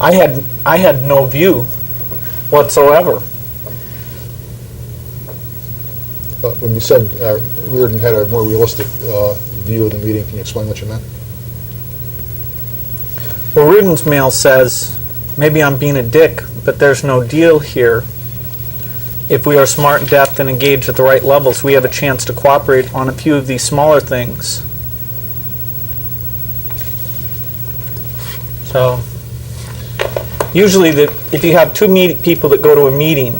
I had no view whatsoever. When you said Reardon had a more realistic view of the meeting, can you explain what you meant? Well, Reardon's mail says, maybe I'm being a dick, but there's no deal here. If we are smart, depth, and engaged at the right levels, we have a chance to cooperate on a few of these smaller things. So, usually if you have two people that go to a meeting,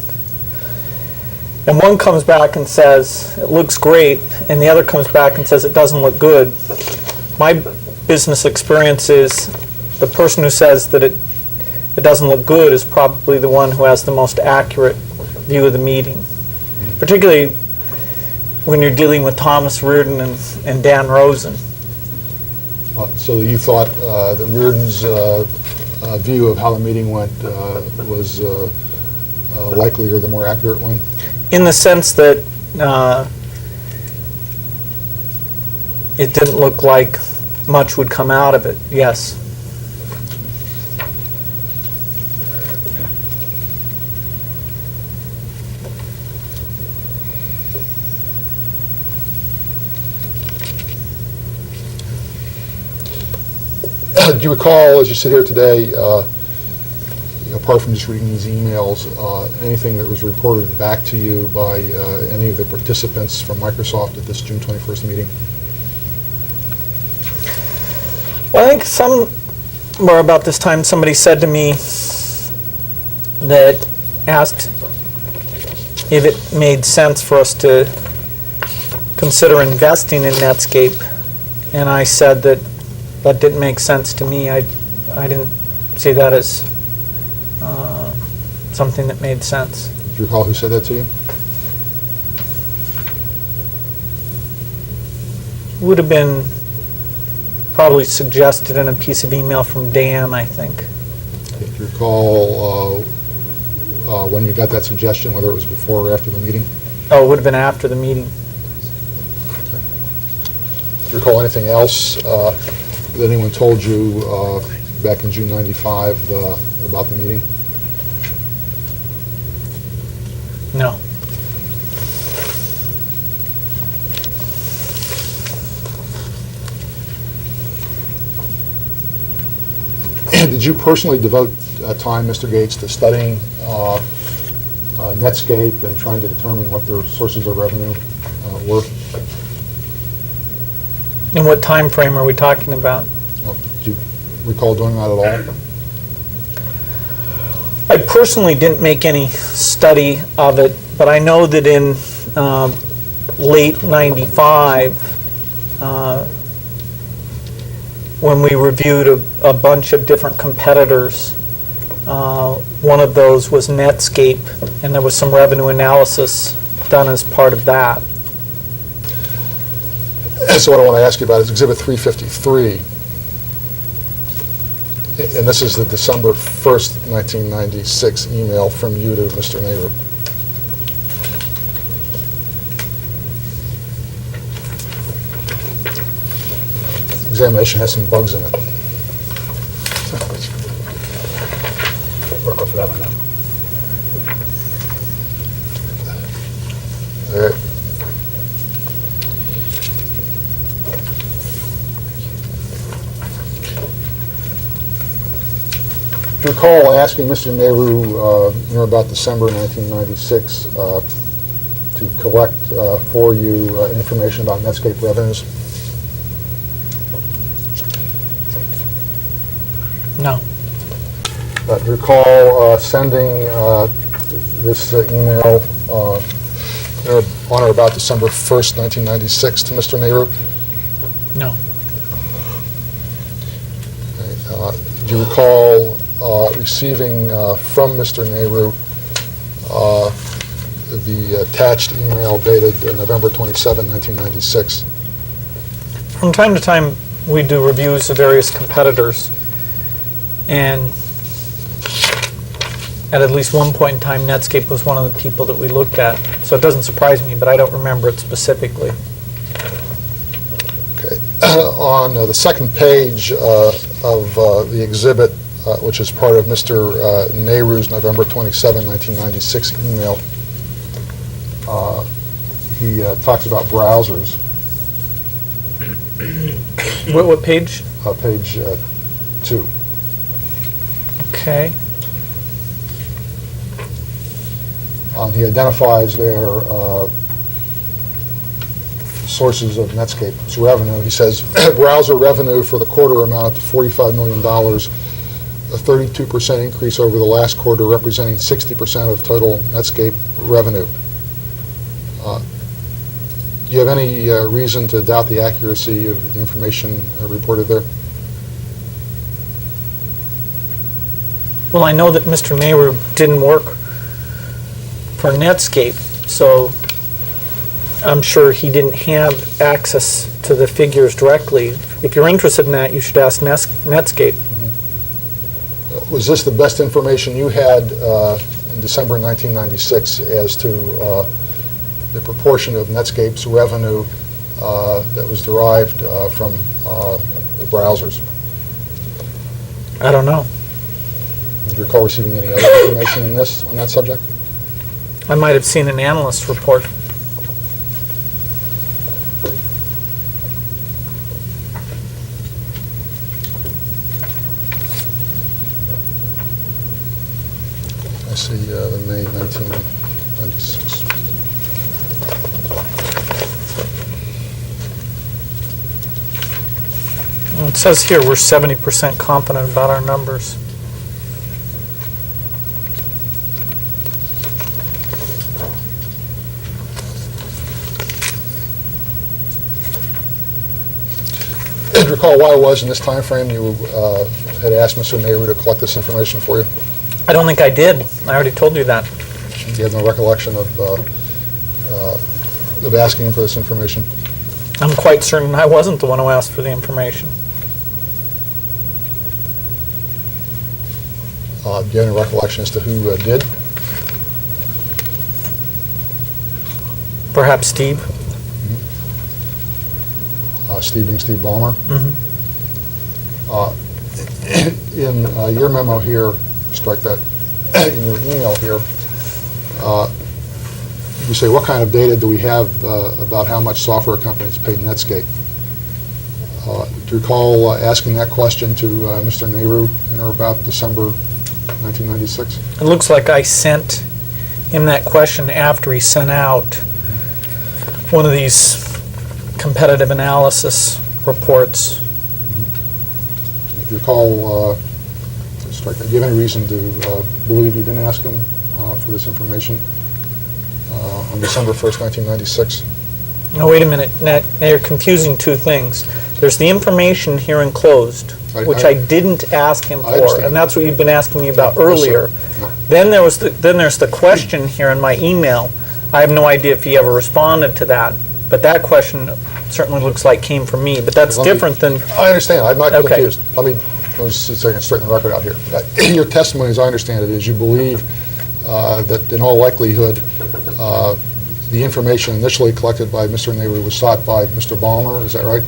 and one comes back and says, it looks great, and the other comes back and says, it doesn't look good, my business experience is the person who says that it doesn't look good is probably the one who has the most accurate view of the meeting. Particularly when you're dealing with Thomas Reardon and Dan Rosen. So you thought that Reardon's view of how the meeting went was likely or the more accurate one? In the sense that it didn't look like much would come out of it, yes. Do you recall, as you sit here today, apart from just reading these emails, anything that was reported back to you by any of the participants from Microsoft at this June 21st meeting? Well, I think somewhere about this time somebody said to me that asked if it made sense for us to consider investing in Netscape, and I said that didn't make sense to me. I didn't see that as something that made sense. Do you recall who said that to you? Would have been probably suggested in a piece of email from Dan, I think. Do you recall when you got that suggestion, whether it was before or after the meeting? Oh, it would have been after the meeting. Okay. Do you recall anything else that anyone told you back in June '95 about the meeting? No. Did you personally devote time, Mr. Gates, to studying Netscape and trying to determine what their sources of revenue were? And what time frame are we talking about? Do you recall doing that at all? I personally didn't make any study of it, but I know that in late '95, when we reviewed a bunch of different competitors, one of those was Netscape, and there was some revenue analysis done as part of that. So what I want to ask you about is Exhibit 353. And this is the December 1st, 1996 email from you to Mr. Nehru. Examination has some bugs in it. Work off of that one now. All right. Do you recall asking Mr. Nehru about December 1996 to collect for you information about Netscape revenues? No. Do you recall sending this email on or about December 1st, 1996 to Mr. Nehru? No. Okay. Do you recall receiving from Mr. Nehru the attached email dated November 27, 1996? From time to time, we do reviews of various competitors, and at least one point in time, Netscape was one of the people that we looked at. So it doesn't surprise me, but I don't remember it specifically. Okay. On the second page of the exhibit, which is part of Mr. Nehru's November 27, 1996 email. He talks about browsers. What page? Page 2. Okay. He identifies their sources of Netscape's revenue. He says browser revenue for the quarter amounted to $45 million, a 32% increase over the last quarter, representing 60% of total Netscape revenue. Do you have any reason to doubt the accuracy of the information reported there? Well, I know that Mr. Nehru didn't work for Netscape, so I'm sure he didn't have access to the figures directly. If you're interested in that, you should ask Netscape. Was this the best information you had in December 1996 as to the proportion of Netscape's revenue that was derived from the browsers? I don't know. Do you recall receiving any other information on that subject? I might have seen an analyst report. I see the May 1996. Well, it says here we're 70% confident about our numbers. Do you recall why it was in this time frame you had asked Mr. Nehru to collect this information for you? I don't think I did. I already told you that. You have no recollection of asking him for this information? I'm quite certain I wasn't the one who asked for the information. Do you have any recollection as to who did? Perhaps Steve? Steve being Steve Ballmer. Mm-hmm. In your memo here, strike that, in your email here, you say, what kind of data do we have about how much software companies paid Netscape? Do you recall asking that question to Mr. Nehru in or about December 1996? It looks like I sent him that question after he sent out one of these competitive analysis reports. Do you recall, strike that, do you have any reason to believe you didn't ask him for this information on December 1st, 1996? No, wait a minute. Now you're confusing two things. There's the information here enclosed, which I didn't ask him for, and that's what you've been asking me about earlier. No. Then there's the question here in my email. I have no idea if he ever responded to that, but that question certainly looks like came from me. But that's different than. I understand. I'm not Okay. confused. Let me just see if I can straighten the record out here. Your testimony, as I understand it, is you believe that in all likelihood the information initially collected by Mr. Nehru was sought by Mr. Ballmer. Is that right?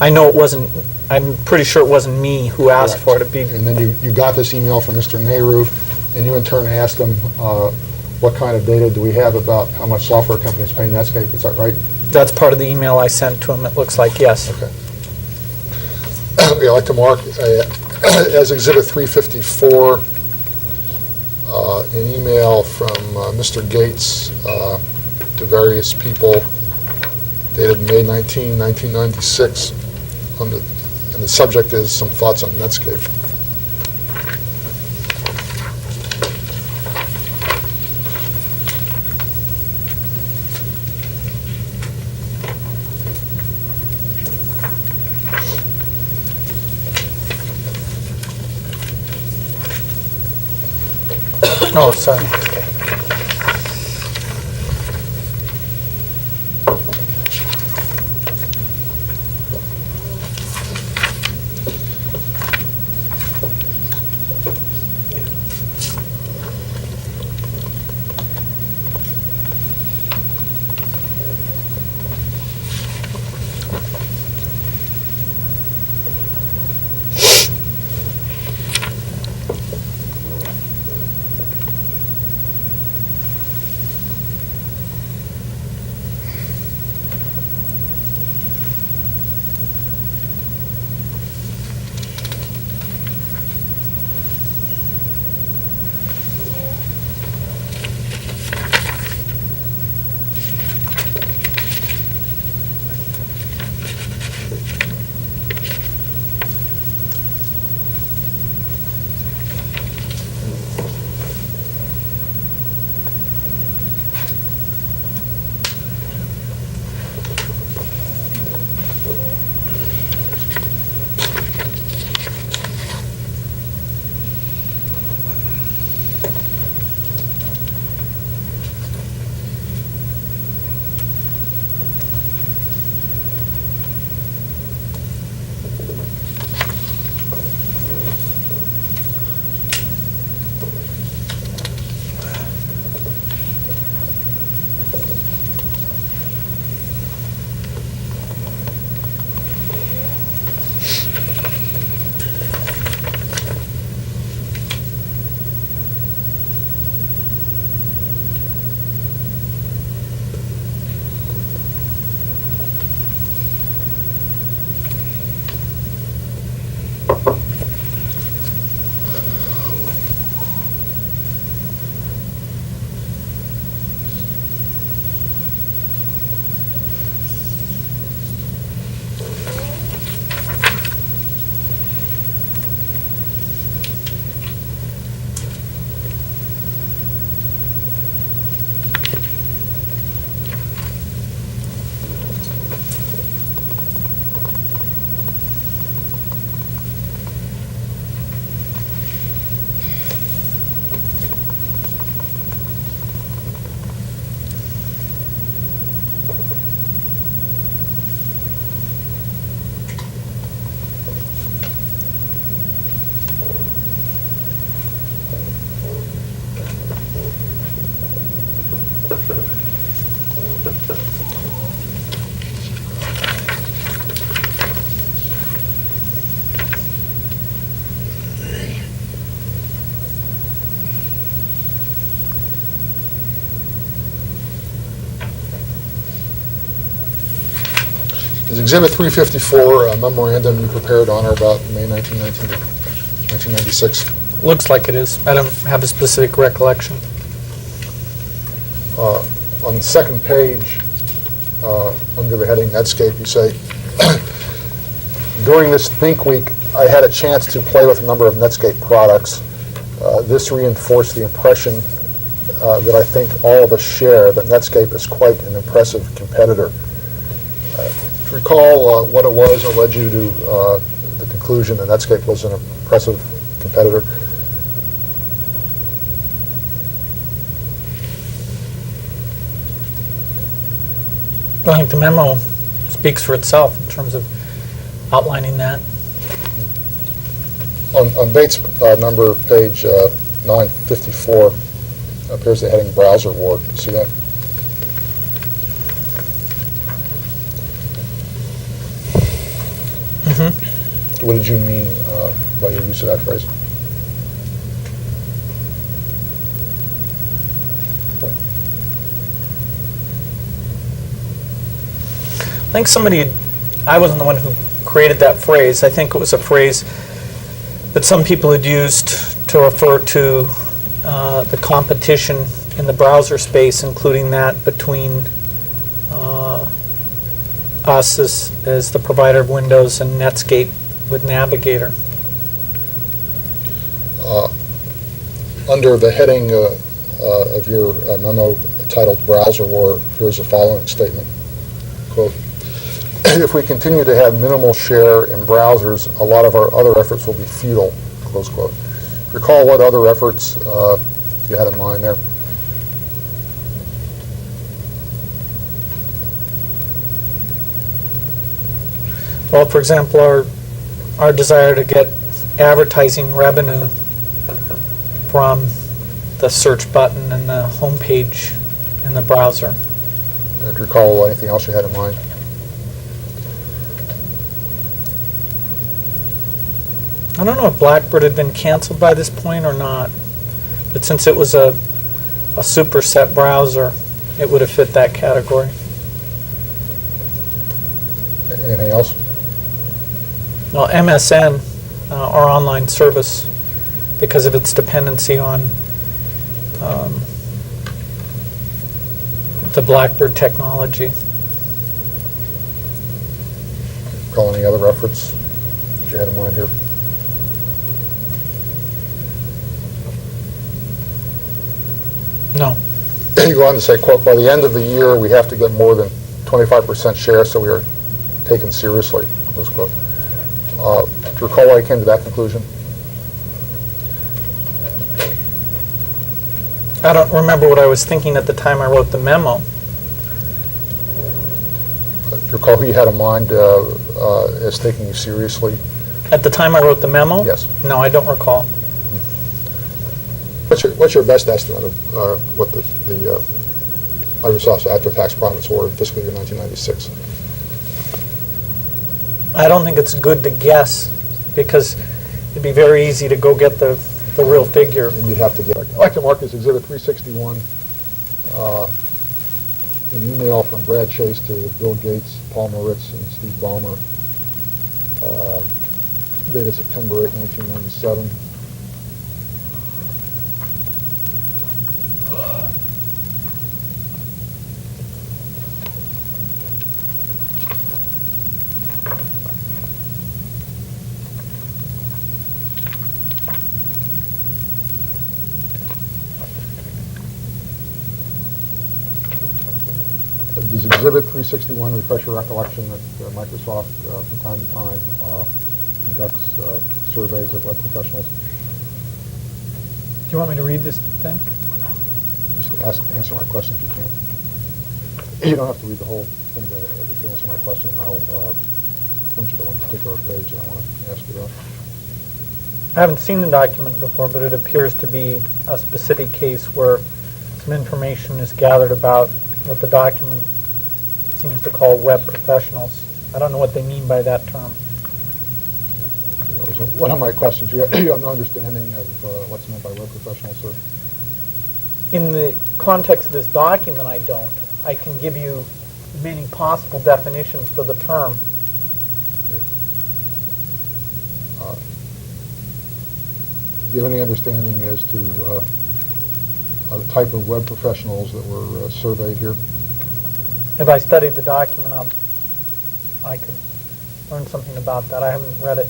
I know it wasn't. I'm pretty sure it wasn't me who asked for it to be. And then you got this email from Mr. Nehru, and you in turn asked him, what kind of data do we have about how much software companies pay Netscape? Is that right? That's part of the email I sent to him. It looks like yes. Okay. I'd like to mark as Exhibit 354 an email from Mr. Gates to various people dated May 19, 1996, and the subject is some thoughts on Netscape. Oh, sorry. Exhibit 354, a memorandum you prepared on or about May 1996. Looks like it is. I don't have a specific recollection. On the second page, under the heading Netscape, you say, during this Think Week, I had a chance to play with a number of Netscape products. This reinforced the impression that I think all of us share, that Netscape is quite an impressive competitor. Do you recall what it was that led you to the conclusion that Netscape was an impressive competitor? I think the memo speaks for itself in terms of outlining that. On Bates number, page 954, appears the heading Browser War. See that? Mm-hmm. What did you mean by your use of that phrase? I think I wasn't the one who created that phrase. I think it was a phrase that some people had used to refer to the competition in the browser space, including that between us as the provider of Windows and Netscape with Navigator. Under the heading of your memo titled Browser War, here's the following statement, quote, if we continue to have minimal share in browsers, a lot of our other efforts will be futile, close quote. Recall what other efforts you had in mind there? Well, for example, our desire to get advertising revenue from the search button and the home page in the browser. Do you recall anything else you had in mind? I don't know if Blackbird had been canceled by this point or not, but since it was a superset browser, it would have fit that category. Anything else? Well, MSN, our online service, because of its dependency on the Blackbird technology. Recall any other efforts that you had in mind here? No. You go on to say, quote, by the end of the year, we have to get more than 25% share so we are taken seriously, close quote. Do you recall why I came to that conclusion? I don't remember what I was thinking at the time I wrote the memo. Do you recall who you had in mind as taking you seriously? At the time I wrote the memo? Yes. No, I don't recall. What's your best estimate of what the Microsoft's after-tax profits were in fiscal year 1996? I don't think it's good to guess, because it'd be very easy to go get the real figure. And you'd have to get. I'd like to mark this Exhibit 361, an email from Brad Chase to Bill Gates, Paul Moritz, and Steve Ballmer, dated September 8, 1997. Does Exhibit 361 refresh your recollection that Microsoft, from time to time, conducts surveys of web professionals? Do you want me to read this thing? Just answer my question if you can. You don't have to read the whole thing to answer my question, and I'll point you to one particular page that I want to ask you about. I haven't seen the document before, but it appears to be a specific case where some information is gathered about what the document seems to call web professionals. I don't know what they mean by that term. So one of my questions, you have no understanding of what's meant by web professionals, sir? In the context of this document, I don't. I can give you many possible definitions for the term. you have any understanding as to the type of web professionals that were surveyed here? If I studied the document, I could learn something about that. I haven't read it.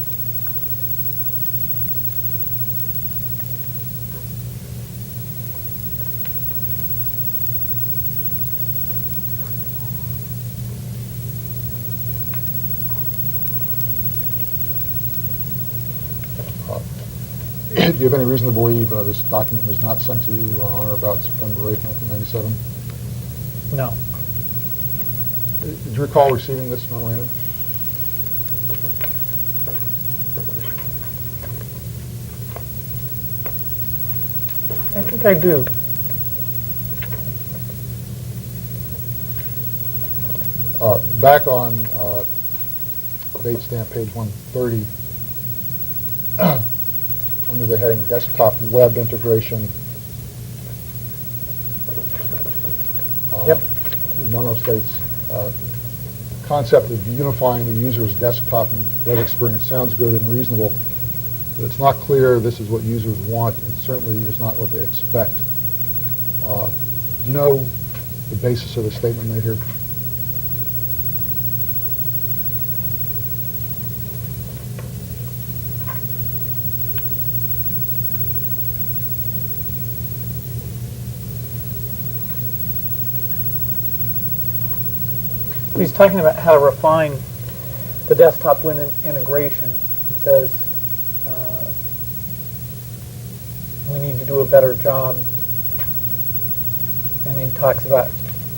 Do you have any reason to believe this document was not sent to you on or about September 8th, 1997? No. Did you recall receiving this memorandum? I think I do. Back on date stamp page 130, under the heading Desktop Web Integration. Yep. The memo states, concept of unifying the user's desktop and web experience sounds good and reasonable, but it's not clear this is what users want, and certainly is not what they expect. Do you know the basis of the statement made here? He's talking about how to refine the desktop integration. It says we need to do a better job. And he talks about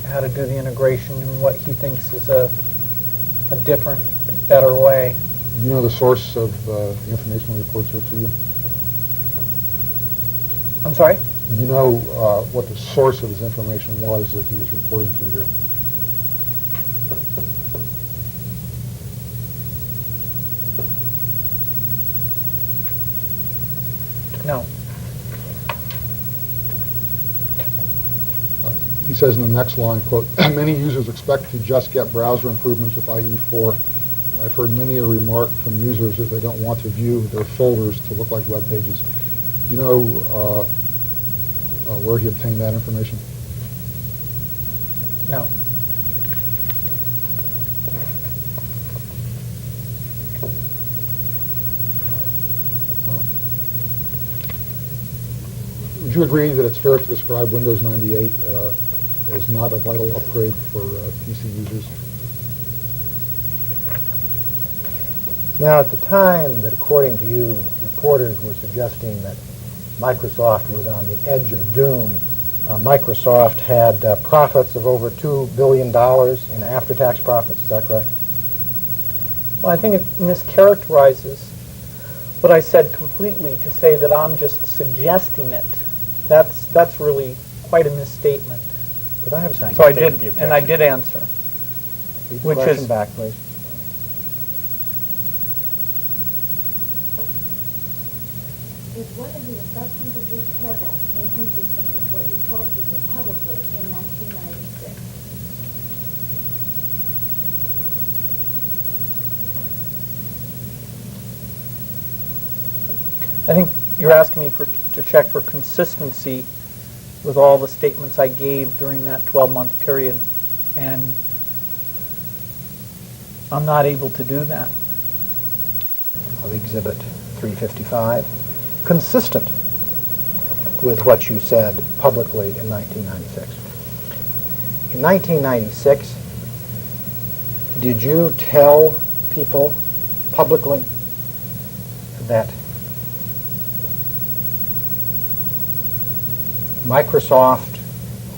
how to do the integration and what he thinks is a different, better way. Do you know the source of the information reports here to you? I'm sorry? Do you know what the source of his information was that he is reporting to here? No. He says in the next line, quote, many users expect to just get browser improvements with IE4. I've heard many a remark from users that they don't want to view their folders to look like web pages. Do you know where he obtained that information? No. Would you agree that it's fair to describe Windows 98 as not a vital upgrade for PC users? Now, at the time that, according to you, reporters were suggesting that Microsoft was on the edge of doom, Microsoft had profits of over $2 billion in after-tax profits. Is that correct? Well, I think it mischaracterizes what I said completely to say that I'm just suggesting it. That's really quite a misstatement. Could I have a So I did, and I did answer. Read the which question is- back, please. Is one of the assumptions of this paragraph inconsistent with what you told people publicly in 1996? I think you're asking me to check for consistency with all the statements I gave during that 12-month period, and I'm not able to do that. Of Exhibit 355, consistent with what you said publicly in 1996. In 1996, did you tell people publicly that Microsoft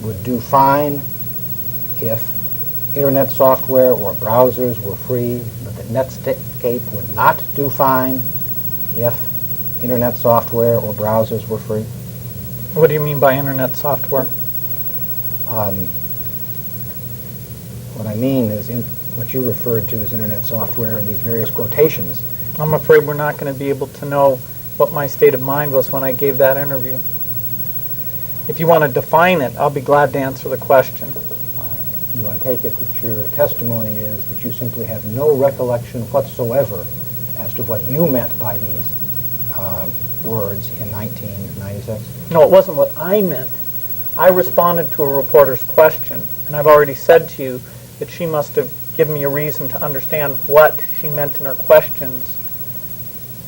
would do fine if internet software or browsers were free, but that Netscape would not do fine if internet software or browsers were free? What do you mean by internet software? What I mean is what you referred to as internet software in these various quotations. I'm afraid we're not going to be able to know what my state of mind was when I gave that interview. If you want to define it, I'll be glad to answer the question. Do I take it that your testimony is that you simply have no recollection whatsoever as to what you meant by these words in 1996? No, it wasn't what I meant. I responded to a reporter's question, and I've already said to you that she must have given me a reason to understand what she meant in her questions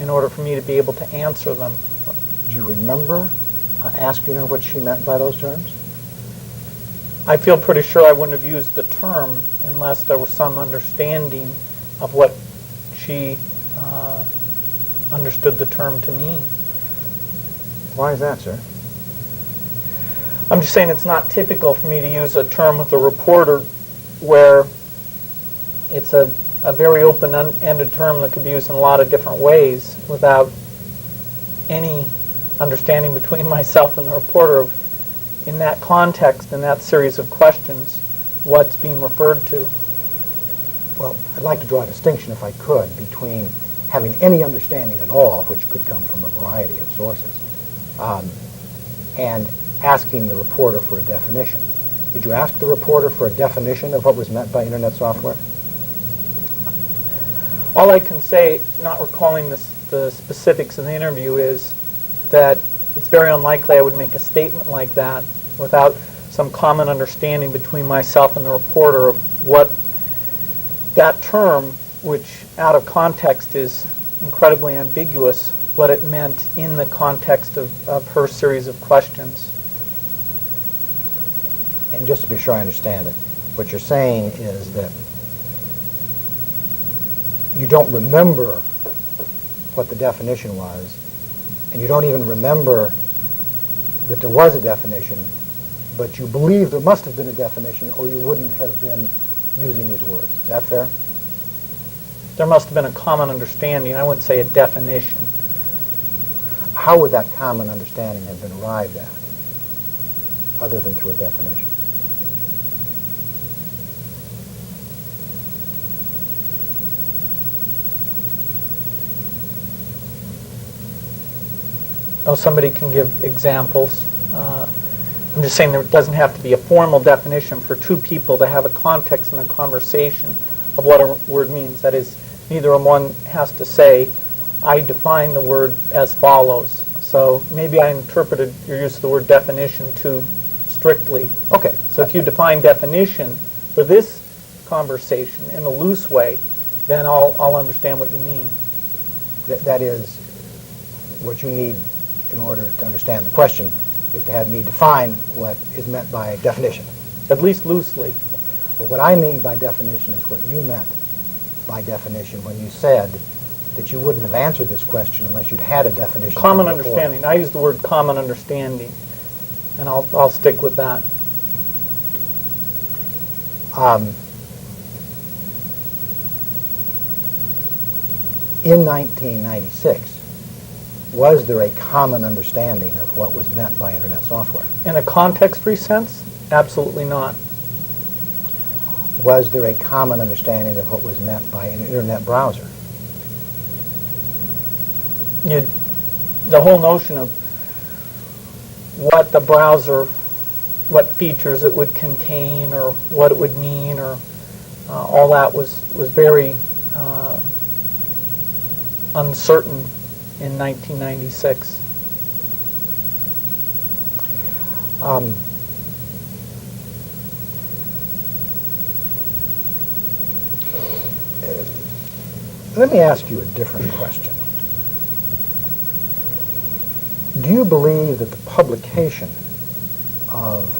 in order for me to be able to answer them. Do you remember asking her what she meant by those terms? I feel pretty sure I wouldn't have used the term unless there was some understanding of what she understood the term to mean. Why is that, sir? I'm just saying it's not typical for me to use a term with a reporter where it's a very open-ended term that could be used in a lot of different ways without any understanding between myself and the reporter of, in that context, in that series of questions, what's being referred to. Well, I'd like to draw a distinction, if I could, between having any understanding at all, which could come from a variety of sources, and asking the reporter for a definition. Did you ask the reporter for a definition of what was meant by Internet software? All I can say, not recalling the specifics of the interview, is that it's very unlikely I would make a statement like that without some common understanding between myself and the reporter of what that term, which out of context is incredibly ambiguous, what it meant in the context of her series of questions. And just to be sure I understand it, what you're saying is that you don't remember what the definition was, and you don't even remember that there was a definition, but you believe there must have been a definition or you wouldn't have been using these words. Is that fair? There must have been a common understanding. I wouldn't say a definition. How would that common understanding have been arrived at, other than through a definition? Oh, somebody can give examples. I'm just saying there doesn't have to be a formal definition for two people to have a context in a conversation of what a word means. That is, neither one has to say, I define the word as follows. So maybe I interpreted your use of the word definition too strictly. Okay. So if you define definition for this conversation in a loose way, then I'll understand what you mean. That is, what you need in order to understand the question is to have me define what is meant by definition. At least loosely. Well, what I mean by definition is what you meant by definition when you said that you wouldn't have answered this question unless you'd had a definition. Common from the reporter. understanding. I use the word common understanding, and I'll stick with that. In 1996, was there a common understanding of what was meant by Internet software? In a context-free sense, absolutely not. Was there a common understanding of what was meant by an Internet browser? The whole notion of what the browser, what features it would contain, or what it would mean, or all that was very uncertain in 1996. Let me ask you a different question. Do you believe that the publication of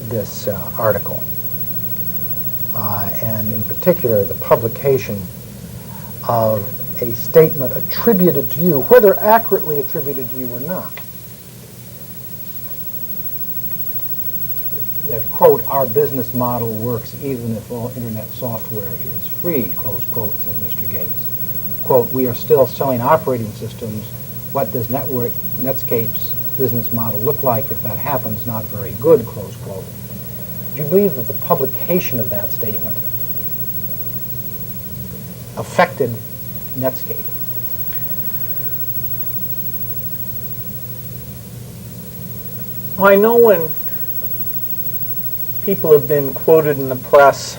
this article, and in particular the publication of a statement attributed to you, whether accurately attributed to you or not, that, quote, our business model works even if all Internet software is free, close quote, says Mr. Gates. Quote, we are still selling operating systems. What does Netscape's business model look like if that happens? Not very good, close quote. Do you believe that the publication of that statement affected Netscape? Well, I know when people have been quoted in the press,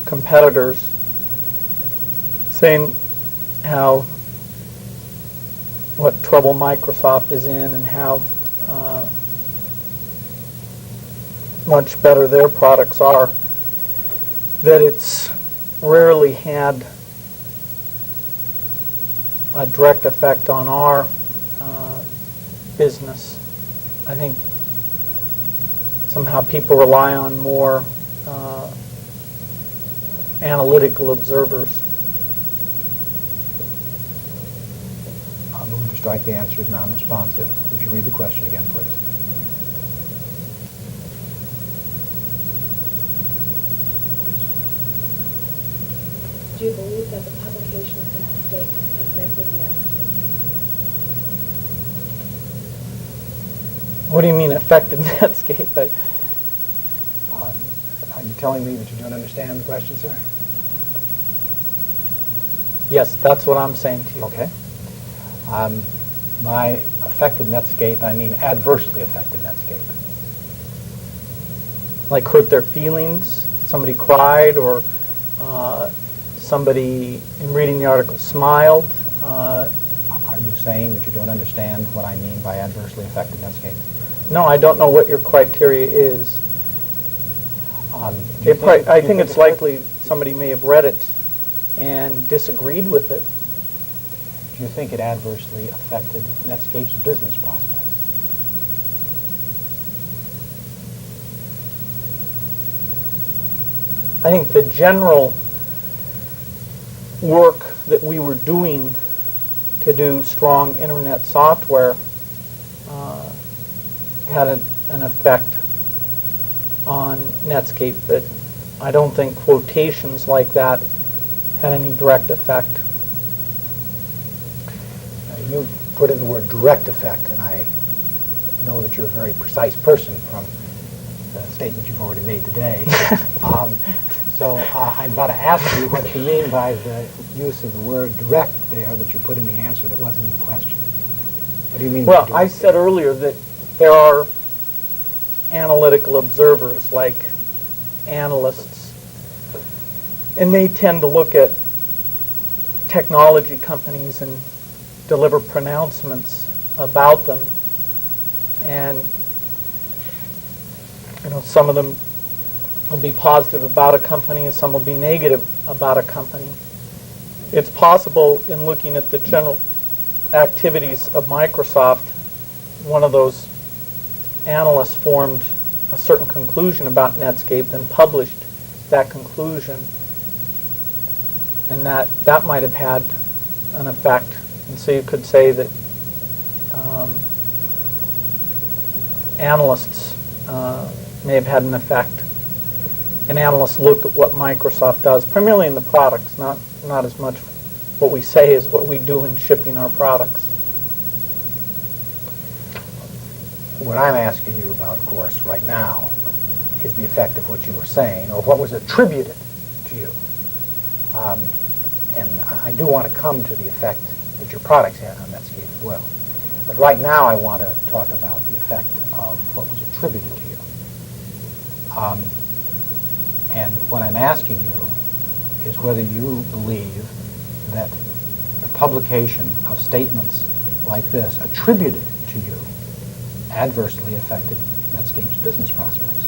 competitors, saying how, what trouble Microsoft is in and how much better their products are, that it's rarely had a direct effect on our business. I think somehow people rely on more analytical observers. I'll move to strike the answer as non-responsive. Would you read the question again, please? Do you believe that the publication of that statement affected Netscape? What do you mean affected Netscape? Are you telling me that you don't understand the question, sir? Yes, that's what I'm saying to you. Okay. By affected Netscape, I mean adversely affected Netscape. Like hurt their feelings, somebody cried, or somebody in reading the article smiled. Are you saying that you don't understand what I mean by adversely affected Netscape? No, I don't know what your criteria is. I think it's likely somebody may have read it and disagreed with it. Do you think it adversely affected Netscape's business prospects? I think the general work that we were doing to do strong internet software had an effect on Netscape, but I don't think quotations like that had any direct effect. You put in the word direct effect, and I know that you're a very precise person from the statement you've already made today. So I'm about to ask you what you mean by the use of the word direct there that you put in the answer that wasn't in the question. What do you mean by Well, direct? I said earlier that there are analytical observers like analysts, and they tend to look at technology companies and deliver pronouncements about them, and some of them will be positive about a company and some will be negative about a company. It's possible in looking at the general activities of Microsoft, one of those analysts formed a certain conclusion about Netscape and published that conclusion, and that might have had an effect. And so you could say that analysts may have had an effect. And analysts look at what Microsoft does, primarily in the products, not as much what we say as what we do in shipping our products. What I'm asking you about, of course, right now is the effect of what you were saying, or what was attributed to you. And I do want to come to the effect that your products had on Netscape as well. But right now I want to talk about the effect of what was attributed to you. And what I'm asking you is whether you believe that the publication of statements like this attributed to you adversely affected Netscape's business prospects.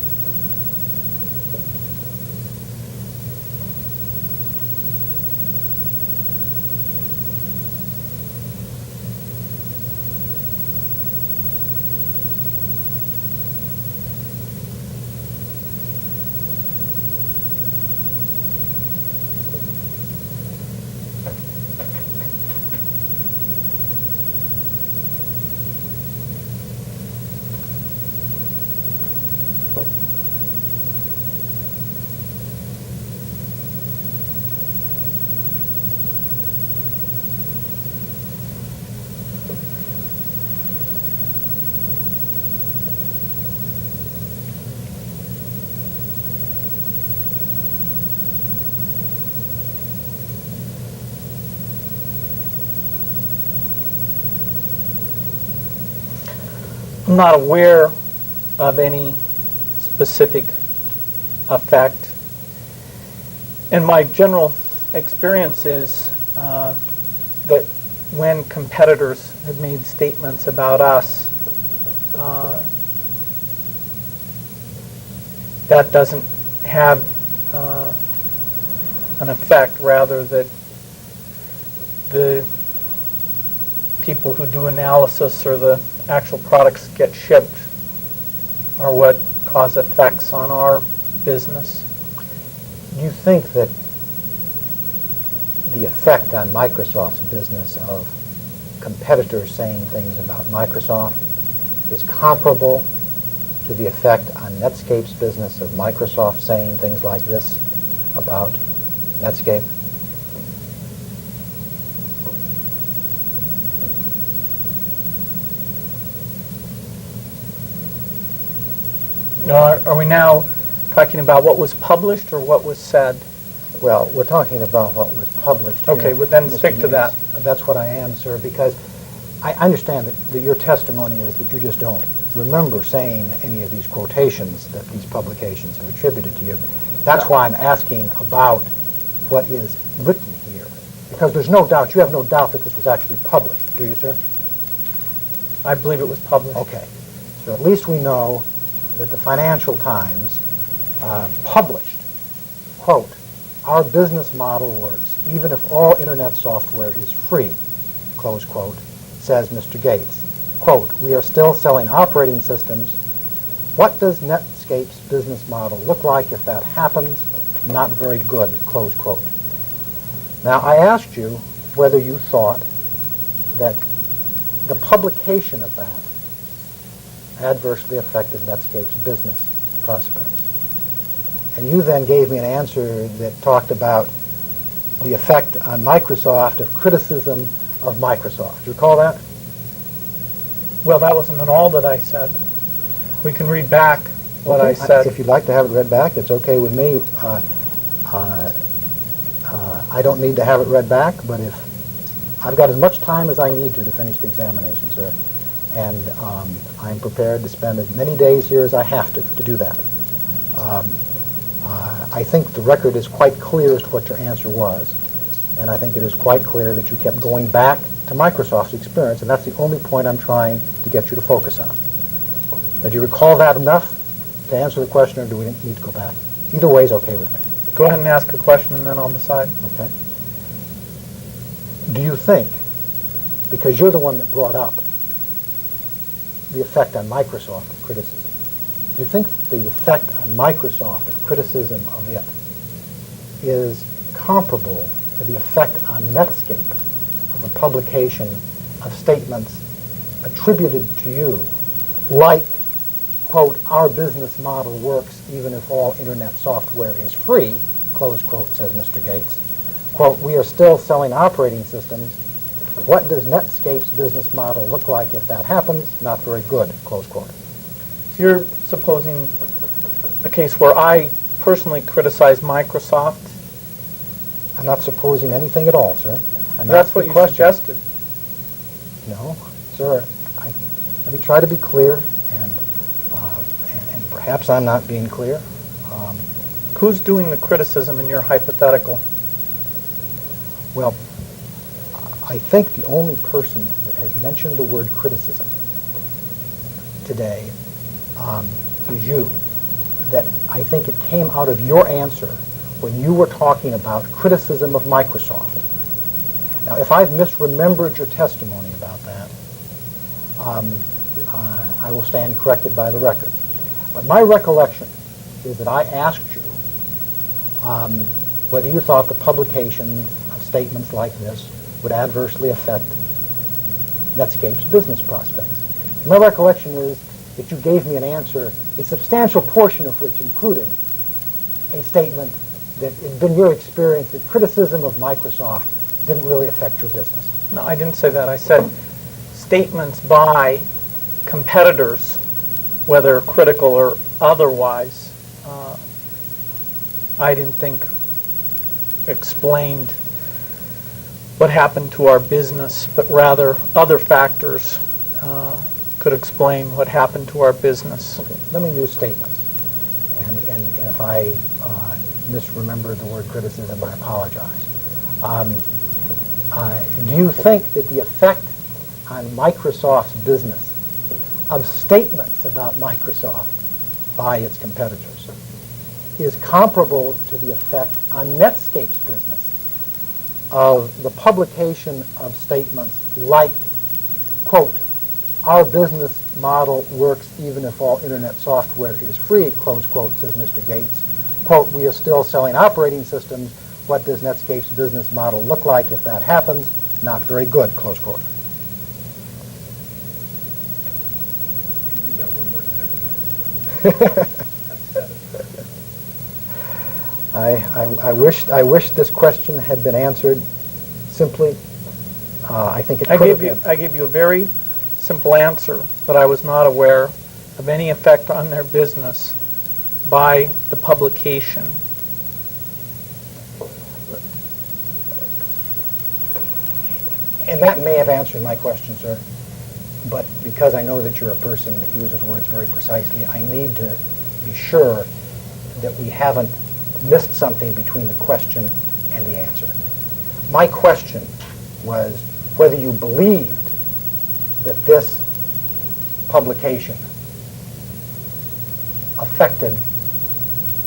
I'm not aware of any specific effect. And my general experience is that when competitors had made statements about us, that doesn't have an effect, rather that the people who do analysis or the actual products get shipped are what cause effects on our business. Do you think that the effect on Microsoft's business of competitors saying things about Microsoft is comparable to the effect on Netscape's business of Microsoft saying things like this about Netscape? Are we now talking about what was published or what was said? Well, we're talking about what was published here. Okay, well then Mr. stick to that. Yates. That's what I am, sir, because I understand that your testimony is that you just don't remember saying any of these quotations that these publications have attributed to you. That's why I'm asking about what is written here, because there's no doubt, you have no doubt that this was actually published, do you, sir? I believe it was published. Okay, so at least we know that the Financial Times published, quote, "Our business model works even if all internet software is free," close quote, says Mr. Gates. Quote, "We are still selling operating systems. What does Netscape's business model look like if that happens? Not very good," close quote. Now, I asked you whether you thought that the publication of that adversely affected Netscape's business prospects. And you then gave me an answer that talked about the effect on Microsoft of criticism of Microsoft. Do you recall that? Well, that wasn't at all that I said. We can read back what I said. If you'd like to have it read back, it's okay with me. I don't need to have it read back, but if I've got as much time as I need to finish the examination, sir, and I'm prepared to spend as many days here as I have to do that. I think the record is quite clear as to what your answer was, and I think it is quite clear that you kept going back to Microsoft's experience, and that's the only point I'm trying to get you to focus on. But do you recall that enough to answer the question, or do we need to go back? Either way is okay with me. Go ahead and ask a question, and then I'll decide. Okay. Do you think, because you're the one that brought up the effect on Microsoft of criticism, do you think the effect on Microsoft of criticism of it is comparable to the effect on Netscape of a publication of statements attributed to you, like, quote, "Our business model works even if all internet software is free," close quote, says Mr. Gates. Quote, "We are still selling operating systems. What does Netscape's business model look like if that happens? Not very good," close quote. So you're supposing a case where I personally criticize Microsoft? I'm not supposing anything at all, sir. That's what you suggested. No, sir. Let me try to be clear, and perhaps I'm not being clear. Who's doing the criticism in your hypothetical? Well, I think the only person that has mentioned the word criticism today is you. That I think it came out of your answer when you were talking about criticism of Microsoft. Now, if I've misremembered your testimony about that, I will stand corrected by the record. But my recollection is that I asked you whether you thought the publication of statements like this would adversely affect Netscape's business prospects. My recollection is that you gave me an answer, a substantial portion of which included a statement that it had been your experience that criticism of Microsoft didn't really affect your business. No, I didn't say that. I said statements by competitors, whether critical or otherwise, I didn't think explained what happened to our business, but rather other factors could explain what happened to our business. Okay, let me use statements. And if I misremembered the word criticism, I apologize. Do you think that the effect on Microsoft's business of statements about Microsoft by its competitors is comparable to the effect on Netscape's business of the publication of statements like, quote, our business model works even if all internet software is free, close quote, says Mr. Gates. Quote, we are still selling operating systems. What does Netscape's business model look like if that happens? Not very good, close quote. I wish this question had been answered simply. I think it could have been. I gave you a very simple answer, but I was not aware of any effect on their business by the publication. And that may have answered my question, sir. But because I know that you're a person that uses words very precisely, I need to be sure that we haven't missed something between the question and the answer. My question was whether you believed that this publication affected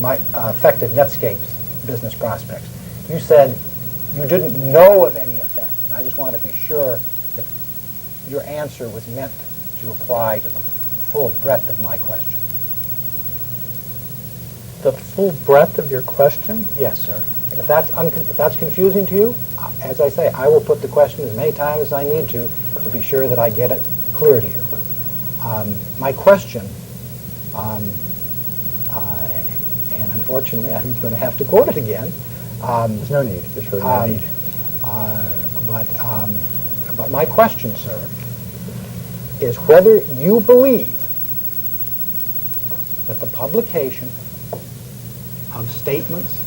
Netscape's business prospects. You said you didn't know of any effect, and I just want to be sure that your answer was meant to apply to the full breadth of my question. The full breadth of your question? Yes, sir. And if that's confusing to you, as I say, I will put the question as many times as I need to be sure that I get it clear to you. My question, and unfortunately I'm going to have to quote it again. There's no need. There's really no need. But my question, sir, is whether you believe that the publication of statements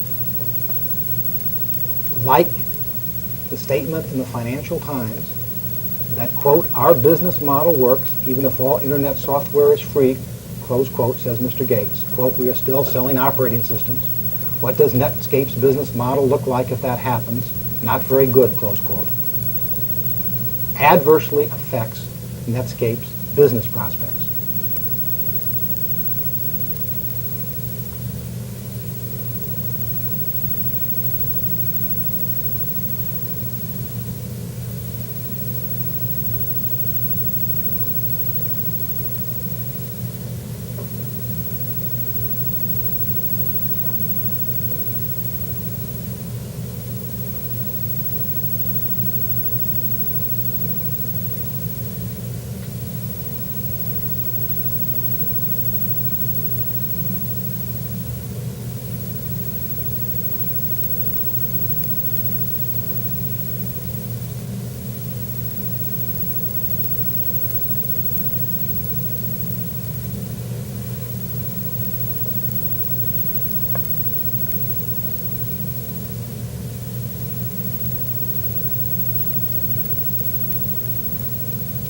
like the statement in the Financial Times that, quote, our business model works even if all internet software is free, close quote, says Mr. Gates. Quote, we are still selling operating systems. What does Netscape's business model look like if that happens? Not very good, close quote. Adversely affects Netscape's business prospects.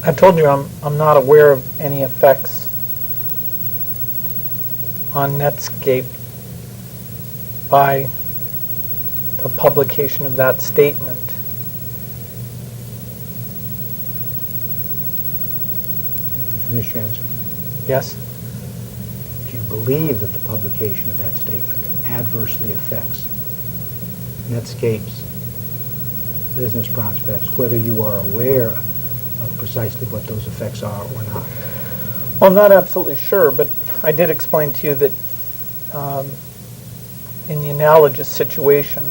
I told you I'm not aware of any effects on Netscape by the publication of that statement. Finish your answer. Yes? Do you believe that the publication of that statement adversely affects Netscape's business prospects, whether you are aware of precisely what those effects are or not? Well, I'm not absolutely sure, but I did explain to you that in the analogous situation,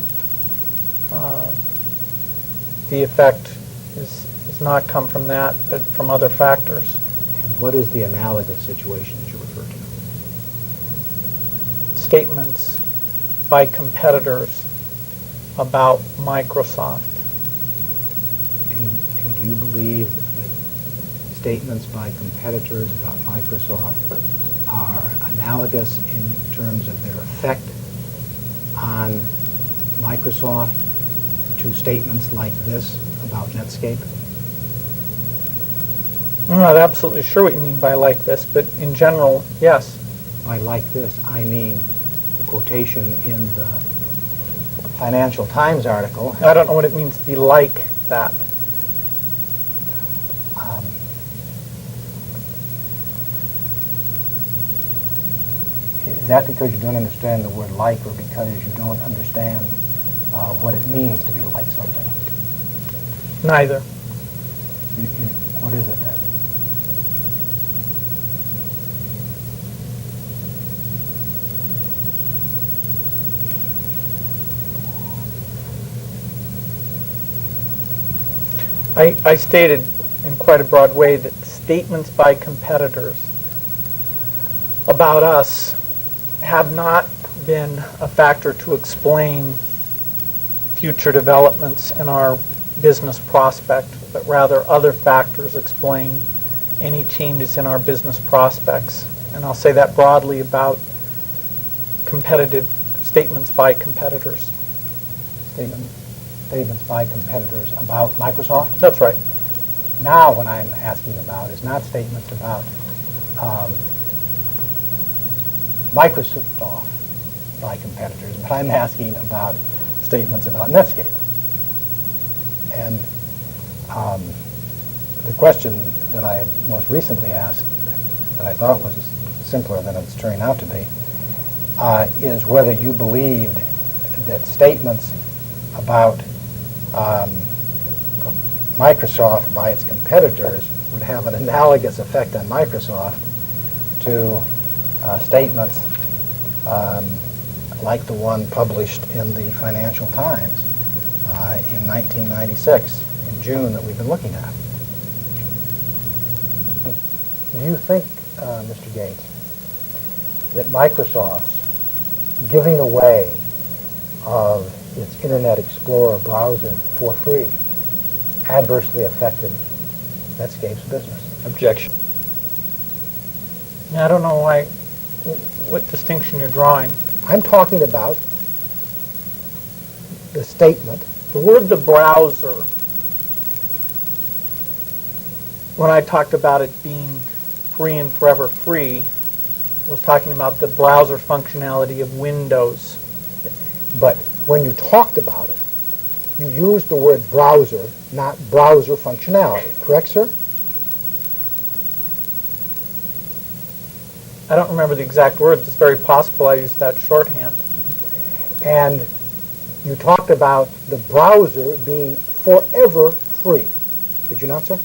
the effect is not come from that, but from other factors. And what is the analogous situation that you refer to? Statements by competitors about Microsoft. And do you believe that statements by competitors about Microsoft are analogous in terms of their effect on Microsoft to statements like this about Netscape? I'm not absolutely sure what you mean by like this, but in general, yes. By like this, I mean the quotation in the Financial Times article. I don't know what it means to be like that? Is that because you don't understand the word like, or because you don't understand what it means to be like something? Neither. What is it then? I stated in quite a broad way that statements by competitors about us have not been a factor to explain future developments in our business prospect, but rather other factors explain any changes in our business prospects. And I'll say that broadly about competitive statements by competitors. Statements by competitors about Microsoft? That's right. Now what I'm asking about is not statements about Microsoft by competitors, but I'm asking about statements about Netscape. And the question that I had most recently asked, that I thought was simpler than it's turning out to be, is whether you believed that statements about Microsoft by its competitors would have an analogous effect on Microsoft to statements like the one published in the Financial Times in 1996, in June, that we've been looking at. Do you think, Mr. Gates, that Microsoft's giving away of its Internet Explorer browser for free adversely affected Netscape's business? Objection. I don't know what distinction you're drawing. I'm talking about the statement. The word "the browser," when I talked about it being free and forever free, was talking about the browser functionality of Windows. But when you talked about it, you used the word browser, not browser functionality. Correct, sir? I don't remember the exact words. It's very possible I used that shorthand. And you talked about the browser being forever free. Did you not, sir?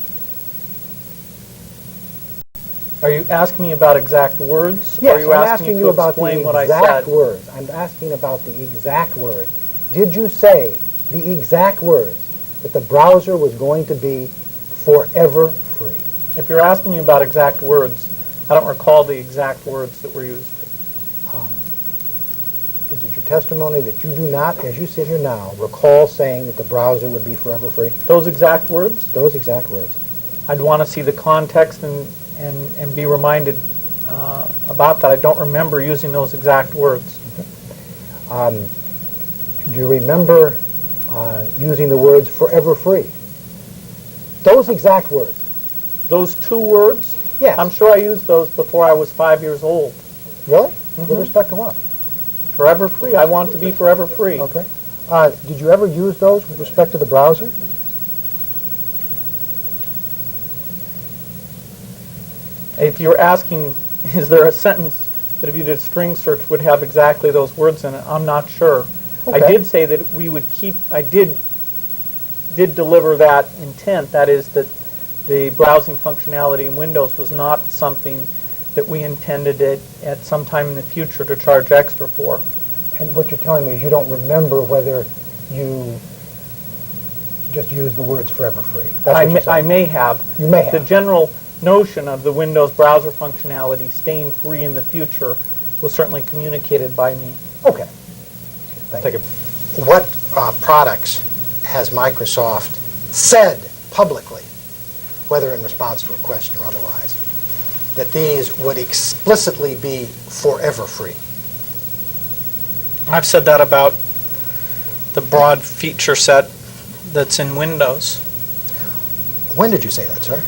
Are you asking me about exact words? Yes, or are you I'm asking asking me you to about the explain what I exact said? words. I'm asking about the exact words. Did you say the exact words that the browser was going to be forever free? If you're asking me about exact words, I don't recall the exact words that were used. Is it your testimony that you do not, as you sit here now, recall saying that the browser would be forever free? Those exact words? Those exact words. I'd want to see the context and be reminded about that. I don't remember using those exact words. Do you remember using the words forever free? Those exact words. Those two words? Yes. I'm sure I used those before I was 5 years old. Really? With respect to what? Forever free. I want to be forever free. Okay. Did you ever use those with respect to the browser? If you're asking, is there a sentence that if you did a string search would have exactly those words in it, I'm not sure. Okay. I did say that we would keep, I did deliver that intent, that is that the browsing functionality in Windows was not something that we intended it at some time in the future to charge extra for. And what you're telling me is you don't remember whether you just used the words forever free. That's what you're saying. I may have. You may have. The general notion of the Windows browser functionality staying free in the future was certainly communicated by me. Okay. Thank you. What products has Microsoft said publicly, whether in response to a question or otherwise, that these would explicitly be forever free? I've said that about the broad feature set that's in Windows. When did you say that, sir?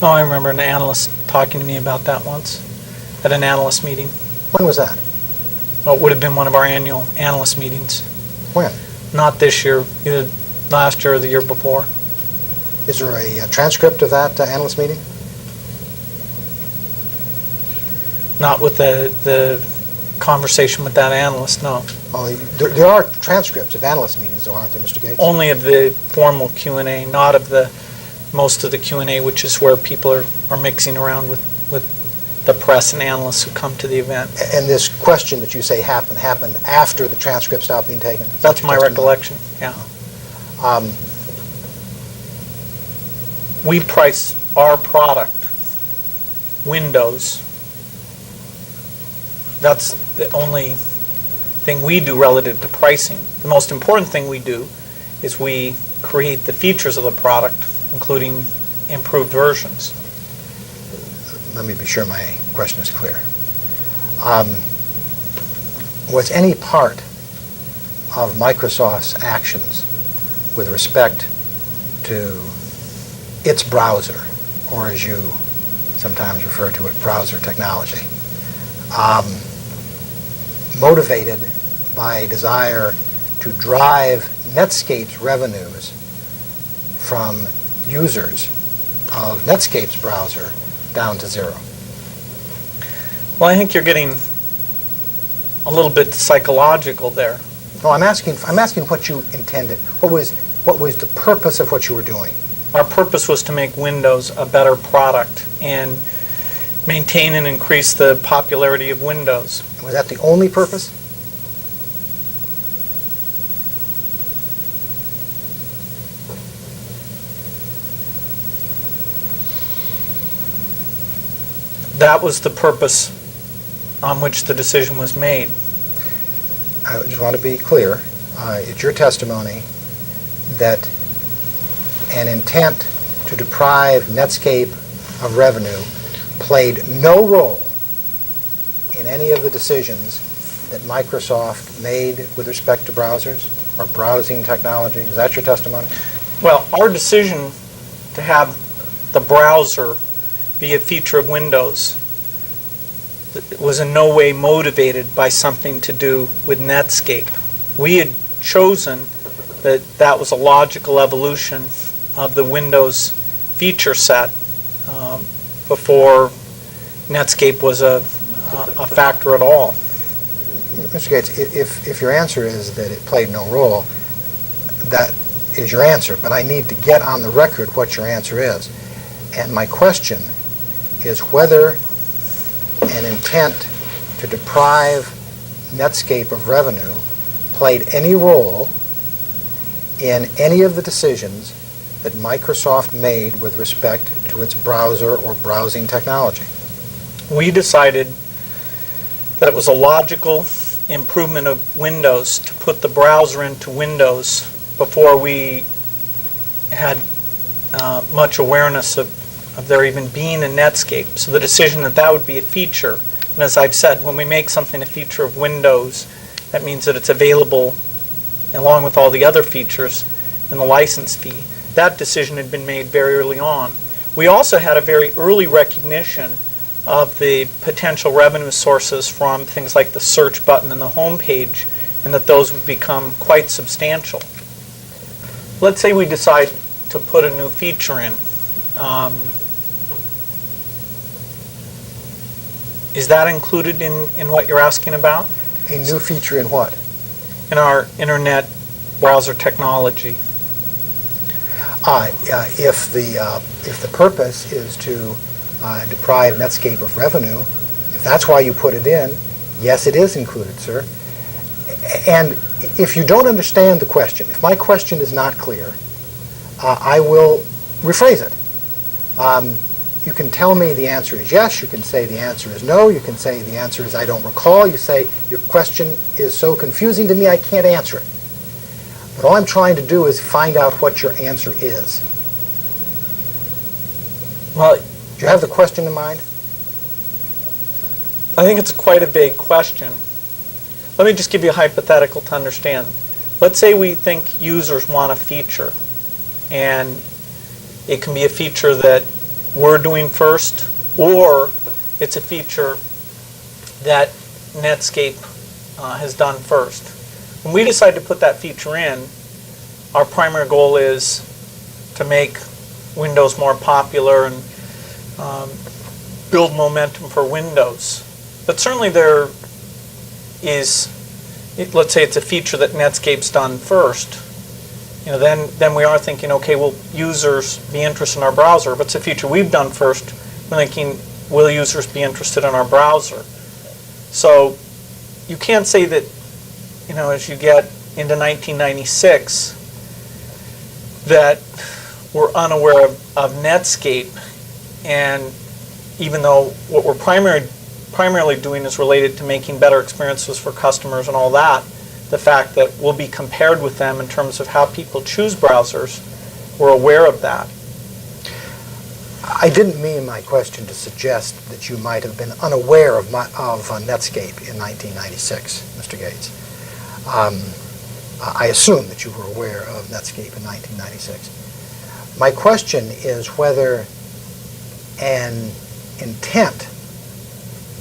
Oh, I remember an analyst talking to me about that once at an analyst meeting. When was that? Well, it would have been one of our annual analyst meetings. When? Not this year, either last year or the year before. Is there a transcript of that analyst meeting? Not with the conversation with that analyst, no. Oh, there are transcripts of analyst meetings, though, aren't there, Mr. Gates? Only of the formal Q&A, not of the most of the Q&A, which is where people are mixing around with the press and analysts who come to the event. And this question that you say happened after the transcript stopped being taken? That's my recollection, yeah. We price our product, Windows. That's the only thing we do relative to pricing. The most important thing we do is we create the features of the product, including improved versions. Let me be sure my question is clear. Was any part of Microsoft's actions with respect to its browser, or as you sometimes refer to it, browser technology, motivated by a desire to drive Netscape's revenues from users of Netscape's browser down to zero? Well, I think you're getting a little bit psychological there. No, I'm asking what you intended. What was the purpose of what you were doing? Our purpose was to make Windows a better product and maintain and increase the popularity of Windows. Was that the only purpose? That was the purpose on which the decision was made. I just want to be clear. It's your testimony that an intent to deprive Netscape of revenue played no role in any of the decisions that Microsoft made with respect to browsers or browsing technology. Is that your testimony? Well, our decision to have the browser be a feature of Windows was in no way motivated by something to do with Netscape. We had chosen that that was a logical evolution of the Windows feature set before Netscape was a factor at all. Mr. Gates, if your answer is that it played no role, that is your answer, but I need to get on the record what your answer is. And my question is whether an intent to deprive Netscape of revenue played any role in any of the decisions that Microsoft made with respect to its browser or browsing technology. We decided that it was a logical improvement of Windows to put the browser into Windows before we had much awareness of there even being a Netscape. So the decision that that would be a feature, and as I've said, when we make something a feature of Windows, that means that it's available along with all the other features in the license fee. That decision had been made very early on. We also had a very early recognition of the potential revenue sources from things like the search button and the home page, and that those would become quite substantial. Let's say we decide to put a new feature in. Is that included in what you're asking about? A new feature in what? In our internet browser technology. If the purpose is to deprive Netscape of revenue, if that's why you put it in, yes, it is included, sir. And if you don't understand the question, if my question is not clear, I will rephrase it. You can tell me the answer is yes, you can say the answer is no, you can say the answer is I don't recall, you say your question is so confusing to me I can't answer it. But all I'm trying to do is find out what your answer is. Well, Do you have the question in mind? I think it's quite a vague question. Let me just give you a hypothetical to understand. Let's say we think users want a feature, and it can be a feature that we're doing first, or it's a feature that Netscape has done first. When we decided to put that feature in, our primary goal is to make Windows more popular and build momentum for Windows. But certainly there is, let's say it's a feature that Netscape's done first. Then we are thinking, okay, will users be interested in our browser? If it's a feature we've done first, we're thinking, will users be interested in our browser? So you can't say that, as you get into 1996, that we're unaware of Netscape, and even though what we're primarily doing is related to making better experiences for customers and all that, the fact that we'll be compared with them in terms of how people choose browsers, we're aware of that. I didn't mean my question to suggest that you might have been unaware of Netscape in 1996, Mr. Gates. I assume that you were aware of Netscape in 1996. My question is whether an intent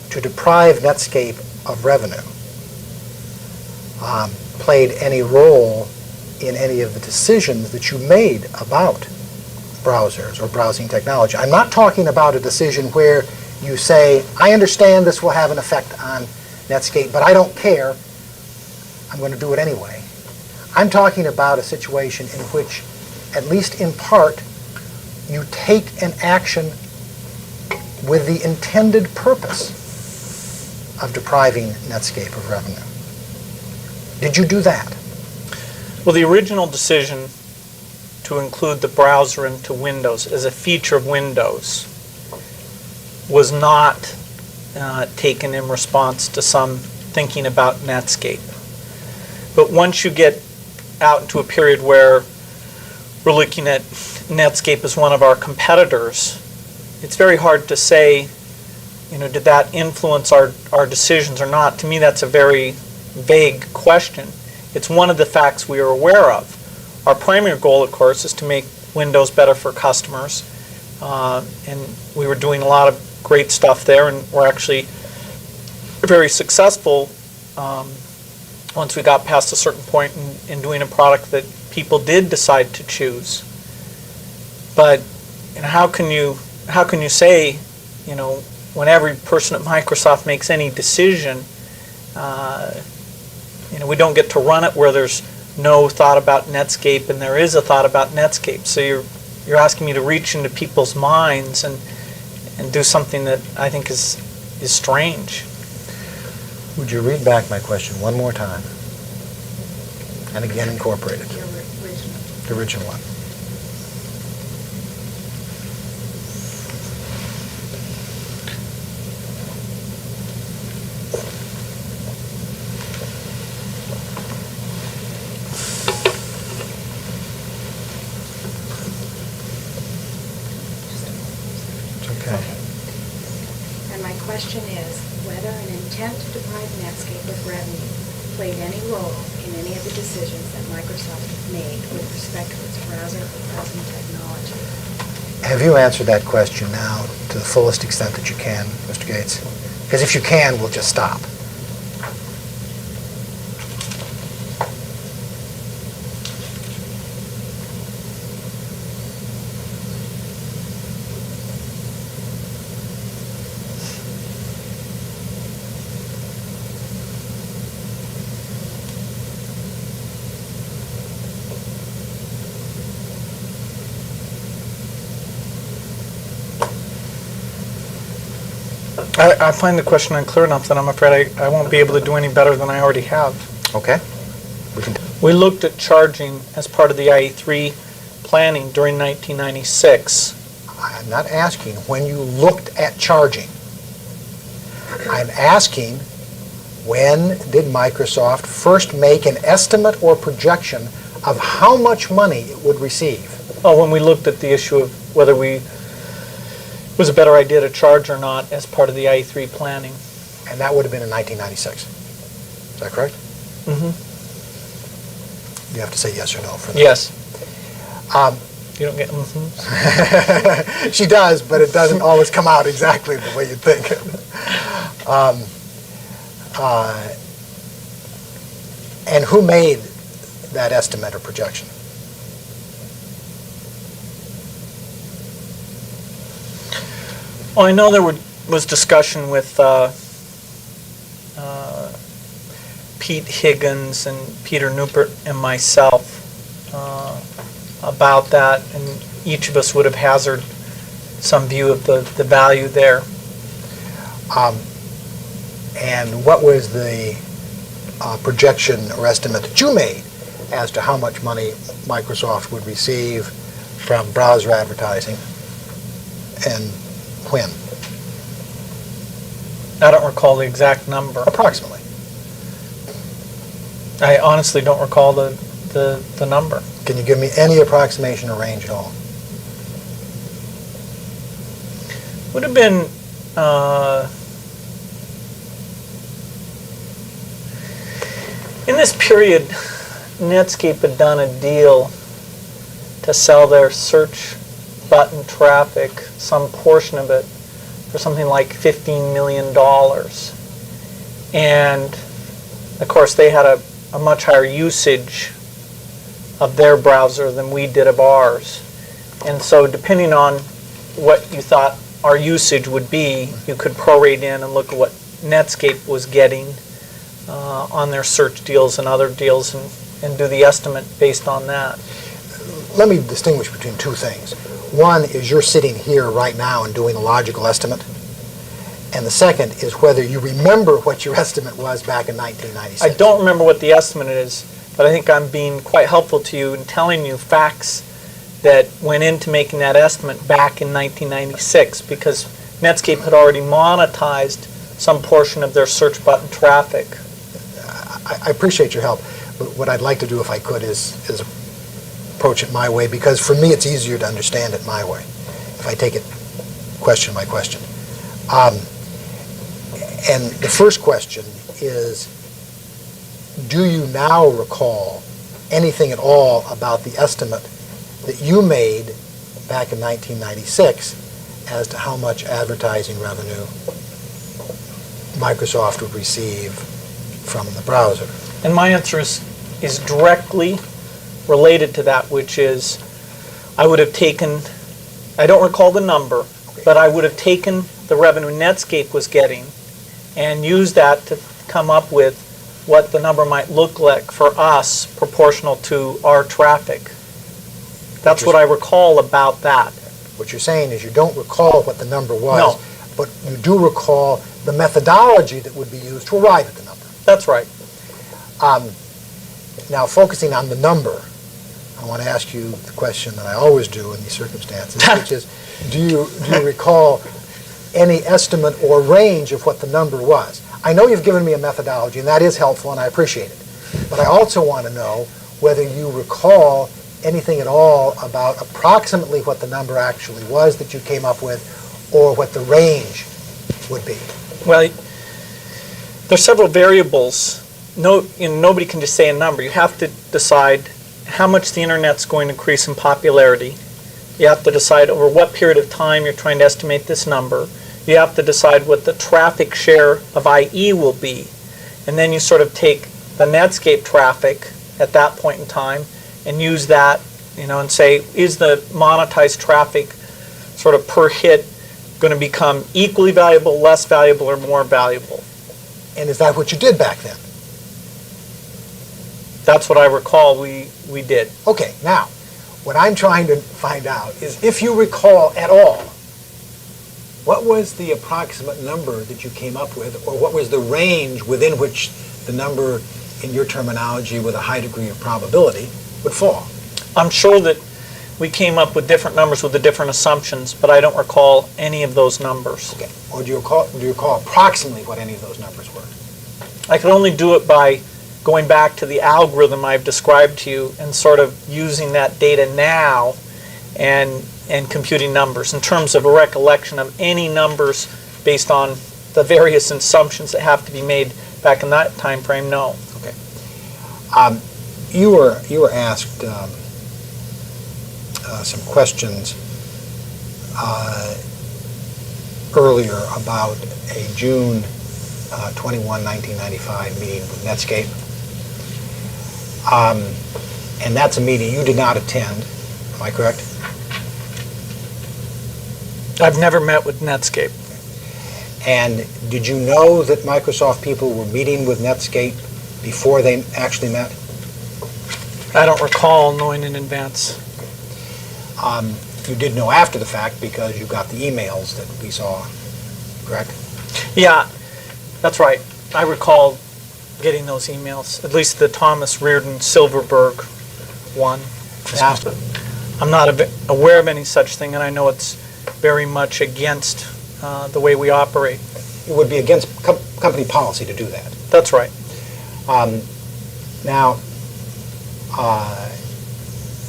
to deprive Netscape of revenue played any role in any of the decisions that you made about browsers or browsing technology. I'm not talking about a decision where you say, I understand this will have an effect on Netscape, but I don't care. I'm going to do it anyway. I'm talking about a situation in which, at least in part, you take an action with the intended purpose of depriving Netscape of revenue. Did you do that? Well, the original decision to include the browser into Windows as a feature of Windows was not taken in response to some thinking about Netscape. But once you get out into a period where we're looking at Netscape as one of our competitors, it's very hard to say, did that influence our decisions or not? To me, that's a very vague question. It's one of the facts we are aware of. Our primary goal, of course, is to make Windows better for customers. And we were doing a lot of great stuff there, and we're actually very successful once we got past a certain point in doing a product that people did decide to choose. But how can you say, when every person at Microsoft makes any decision, we don't get to run it where there's no thought about Netscape and there is a thought about Netscape. So you're asking me to reach into people's minds and do something that I think is strange. Would you read back my question one more time? And again incorporate it. The original one. And my question is whether an intent to deprive Netscape of revenue played any role in any of the decisions that Microsoft made with respect to its browser or browsing technology. Have you answered that question now to the fullest extent that you can, Mr. Gates? Because if you can, we'll just stop. I find the question unclear enough that I'm afraid I won't be able to do any better than I already have. Okay. We looked at charging as part of the IE3 planning during 1996. I'm not asking when you looked at charging. I'm asking when did Microsoft first make an estimate or projection of how much money it would receive? Oh, when we looked at the issue of whether it was a better idea to charge or not as part of the IE3 planning. And that would have been in 1996. Is that correct? Mm-hmm. You have to say yes or no for that. Yes. You don't get mm-hmm. She does, but it doesn't always come out exactly the way you think. And who made that estimate or projection? Well, I know there was discussion with Pete Higgins and Peter Newport and myself about that, and each of us would have hazarded some view of the value there. And what was the projection or estimate that you made as to how much money Microsoft would receive from browser advertising and when? I don't recall the exact number. Approximately. I honestly don't recall the number. Can you give me any approximation or range at all? Would have been in this period, Netscape had done a deal to sell their search button traffic, some portion of it, for something like $15 million. And of course they had a much higher usage of their browser than we did of ours. And so depending on what you thought our usage would be, you could prorate in and look at what Netscape was getting on their search deals and other deals and do the estimate based on that. Let me distinguish between two things. One is you're sitting here right now and doing a logical estimate. And the second is whether you remember what your estimate was back in 1996. I don't remember what the estimate is, but I think I'm being quite helpful to you in telling you facts that went into making that estimate back in 1996, because Netscape had already monetized some portion of their search button traffic. I appreciate your help, but what I'd like to do if I could is approach it my way, because for me it's easier to understand it my way, if I take it question by question. And the first question is, do you now recall anything at all about the estimate that you made back in 1996 as to how much advertising revenue Microsoft would receive from the browser? And my answer is directly related to that, which is I would have taken, I don't recall the number, but I would have taken the revenue Netscape was getting and used that to come up with what the number might look like for us proportional to our traffic. That's what I recall about that. What you're saying is you don't recall what the number was, No. but you do recall the methodology that would be used to arrive at the number. That's right. Now, focusing on the number, I want to ask you the question that I always do in these circumstances, which is, do you recall any estimate or range of what the number was? I know you've given me a methodology, and that is helpful, and I appreciate it. But I also want to know whether you recall anything at all about approximately what the number actually was that you came up with, or what the range would be. Well, there's several variables. Nobody can just say a number. You have to decide how much the internet's going to increase in popularity. You have to decide over what period of time you're trying to estimate this number. You have to decide what the traffic share of IE will be. And then you sort of take the Netscape traffic at that point in time and use that, and say, is the monetized traffic sort of per hit going to become equally valuable, less valuable, or more valuable? And is that what you did back then? That's what I recall we did. Okay, now, what I'm trying to find out is if you recall at all, what was the approximate number that you came up with, or what was the range within which the number, in your terminology, with a high degree of probability, would fall? I'm sure that we came up with different numbers with the different assumptions, but I don't recall any of those numbers. Okay, or do you recall approximately what any of those numbers were? I could only do it by going back to the algorithm I've described to you and sort of using that data now and computing numbers. In terms of a recollection of any numbers based on the various assumptions that have to be made back in that time frame, no. Okay. You were asked some questions earlier about a June 21, 1995 meeting with Netscape. And that's a meeting you did not attend, am I correct? I've never met with Netscape. And did you know that Microsoft people were meeting with Netscape before they actually met? I don't recall knowing in advance. You did know after the fact because you got the emails that we saw, correct? Yeah, that's right. I recall getting those emails, at least the Thomas Reardon Silverberg one. Now, I'm not aware of any such thing, and I know it's very much against the way we operate. it would be against company policy to do that. That's right. Now,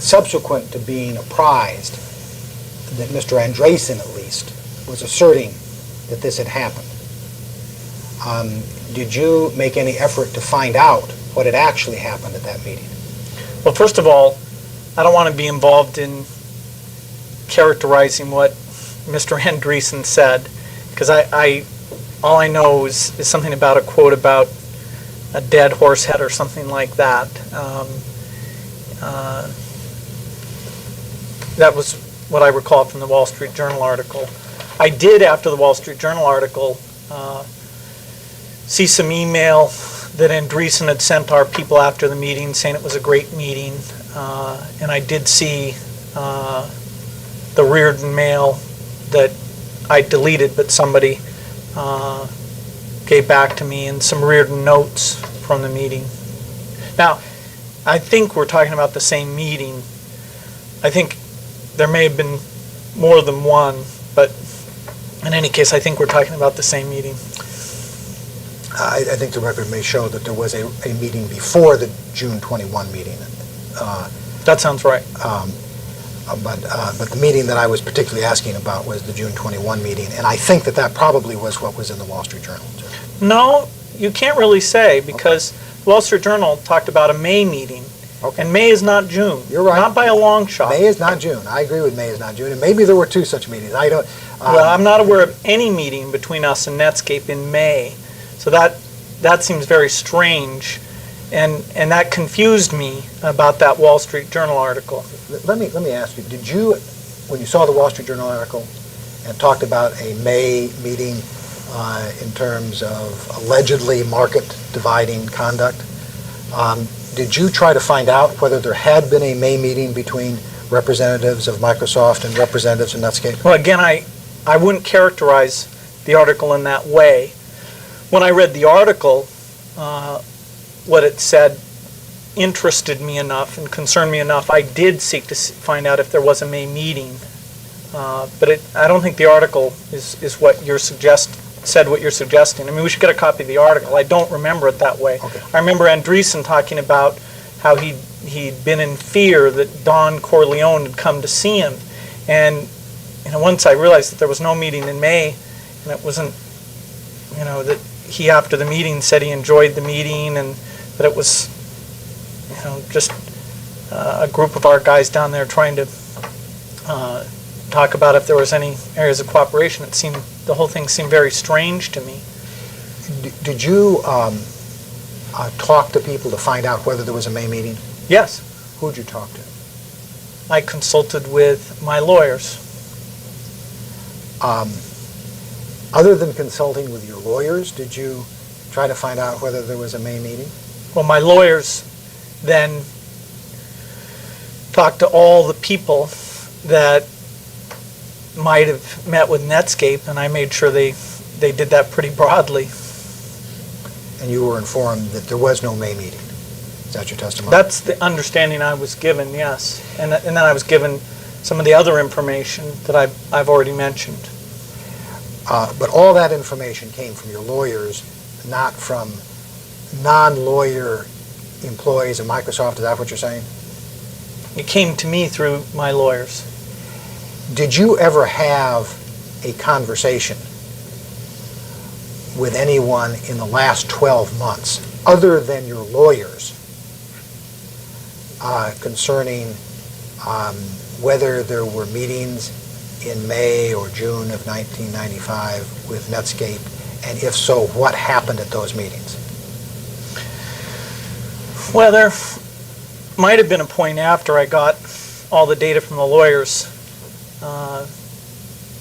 subsequent to being apprised that Mr. Andreessen, at least, was asserting that this had happened, did you make any effort to find out what had actually happened at that meeting? Well, first of all, I don't want to be involved in characterizing what Mr. Andreessen said, because all I know is something about a quote about a dead horse head or something like that. That was what I recall from the Wall Street Journal article. I did, after the Wall Street Journal article, see some email that Andreessen had sent our people after the meeting saying it was a great meeting. And I did see the Reardon mail that I deleted, but somebody gave back to me, and some Reardon notes from the meeting. Now, I think we're talking about the same meeting. I think there may have been more than one, but in any case, I think we're talking about the same meeting. I think the record may show that there was a meeting before the June 21 meeting. That sounds right. But the meeting that I was particularly asking about was the June 21 meeting, and I think that probably was what was in the Wall Street Journal. No, you can't really say, because the Wall Street Journal talked about a May meeting, Okay. and May is not June. You're right. Not by a long shot. May is not June. I agree with May is not June, and maybe there were two such meetings. I don't. Well, I'm not aware of any meeting between us and Netscape in May, so that seems very strange, and that confused me about that Wall Street Journal article. Let me ask you, did you, when you saw the Wall Street Journal article and talked about a May meeting in terms of allegedly market-dividing conduct, did you try to find out whether there had been a May meeting between representatives of Microsoft and representatives of Netscape? Well, again, I wouldn't characterize the article in that way. When I read the article, what it said interested me enough and concerned me enough. I did seek to find out if there was a May meeting, but I don't think the article is what you're said what you're suggesting. I mean, we should get a copy of the article. I don't remember it that way. Okay. I remember Andreessen talking about how he'd been in fear that Don Corleone had come to see him, and once I realized that there was no meeting in May, and it wasn't, that he after the meeting said he enjoyed the meeting and that it was, just a group of our guys down there trying to talk about if there was any areas of cooperation. The whole thing seemed very strange to me. Did you talk to people to find out whether there was a May meeting? Yes, Who'd you talk to? I consulted with my lawyers. Other than consulting with your lawyers, did you try to find out whether there was a May meeting? Well, my lawyers then talked to all the people that might have met with Netscape, and I made sure they did that pretty broadly. And you were informed that there was no May meeting? Is that your testimony? That's the understanding I was given, yes. And then I was given some of the other information that I've already mentioned. But all that information came from your lawyers, not from non-lawyer employees of Microsoft. Is that what you're saying? It came to me through my lawyers. Did you ever have a conversation with anyone in the last 12 months, other than your lawyers, concerning whether there were meetings in May or June of 1995 with Netscape, and if so, what happened at those meetings? Well, might have been a point after I got all the data from the lawyers,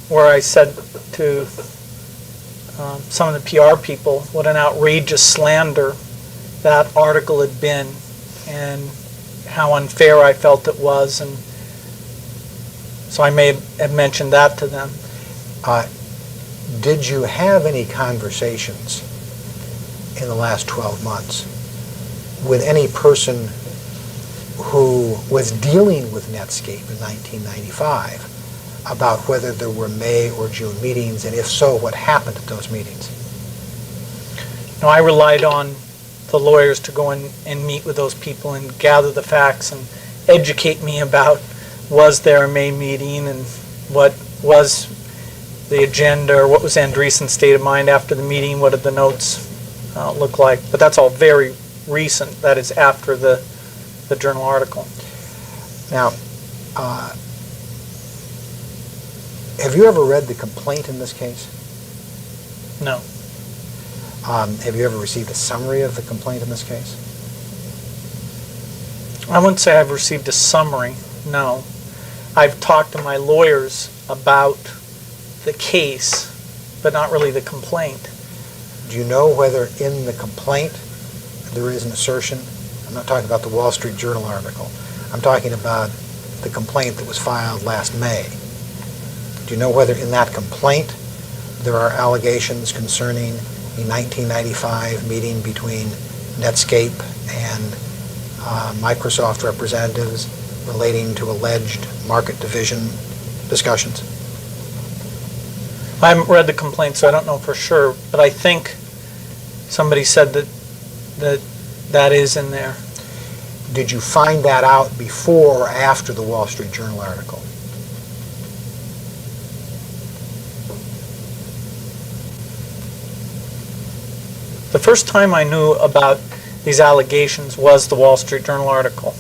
where I said to some of the PR people what an outrageous slander that article had been and how unfair I felt it was, and so I may have mentioned that to them. Did you have any conversations in the last 12 months with any person who was dealing with Netscape in 1995 about whether there were May or June meetings, and if so, what happened at those meetings? No, I relied on the lawyers to go in and meet with those people and gather the facts and educate me about was there a May meeting and what was the agenda or what was Andreessen's state of mind after the meeting, what did the notes look like. But that's all very recent. That is after the journal article. Now, have you ever read the complaint in this case? No. Have you ever received a summary of the complaint in this case? I wouldn't say I've received a summary, no. I've talked to my lawyers about the case, but not really the complaint. Do you know whether in the complaint there is an assertion? I'm not talking about the Wall Street Journal article. I'm talking about the complaint that was filed last May. Do you know whether in that complaint there are allegations concerning a 1995 meeting between Netscape and Microsoft representatives relating to alleged market division discussions? I haven't read the complaint, so I don't know for sure, but I think somebody said that is in there. Did you find that out before or after the Wall Street Journal article? The first time I knew about these allegations was the Wall Street Journal article.